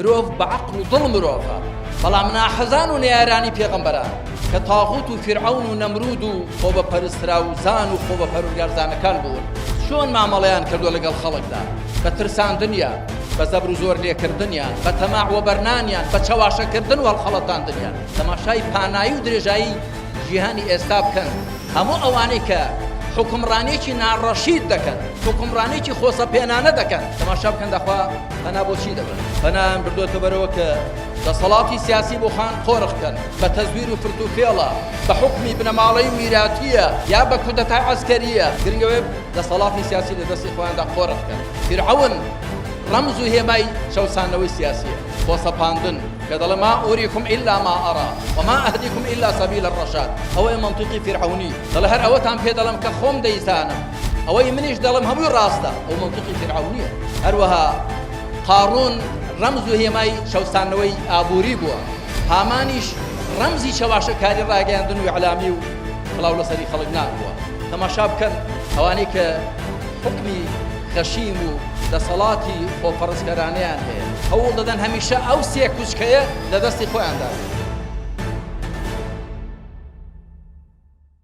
مرۆڤ بە عەقڵ و دڵ مرۆڤە بەڵام ناحەزان و نێرانی پێغەمبەران کە تاغوت و فیرعەون و نەمرود و خۆ بە پەرستراوزان و خۆ بە پەروەردگارزانەکان بوون چۆن مامەڵەیان کردووە لەگەڵ خەڵکدا بە ترساندنیان بە زەبر و زۆر لێکردنیان بە تەماع و بەرنانیان بە چەواشەکردن و هەڵخەڵەتاندنیان تەماشای پانایی و درێژایی جیهانی ئێستا بکەن هەموو ئەوانەی کە حکمڕانێکی ناڕەشید دەکەن حکمڕانێکی خۆسەپێنانە دەکەن تەماشا بکەن دەخوا پەنا بۆچی دەبن پەنایان بردووەتە بەرەوە کە دەسەڵاتی سیاسی بۆ خان قۆڕخ بکەن بە تەزویر و فرتوفێڵە بە حکمی بنەماڵەی و میراتیە یا بە کودەتای عەسکەریە گرنگەوەی دەسەڵاتی سیاسی لە دەستی خۆیاندا قۆڕخ بکەن فیرعەون ڕەمز و هێمای شەوسانەوەی سیاسیە خۆسەپاندن کە دەڵێ ما ئوریکم ئیلا ما ئەرا وما ئەهدیکم ئیلا سەبیل الرەشاد ئەوەی مەنتیقی فیرعەونی دەڵێ هەر ئەوەتان پێ دەڵێم کە خۆم دەیزانم ئەوەی منیش دەڵێم هەمووی ڕاستە ئەو مەنتیقی فیرعەونیە هەروەها قارون ڕەمز و هێمای شەوسانەوەی ئابووری بووە هامانیش ڕەمزی چەواشەکاری ڕاگەیاندن و ئیعلامی و بڵاو لەسەری خەڵک نابووە تەماشا بکەن ئەوانەی کە حکمی خەشیم و دەسەڵاتی خۆپەرستکارانەیان هەیە هەوڵ دەدەن هەمیشە ئەو سێ کوچکەیە لە دەستی خۆیاندا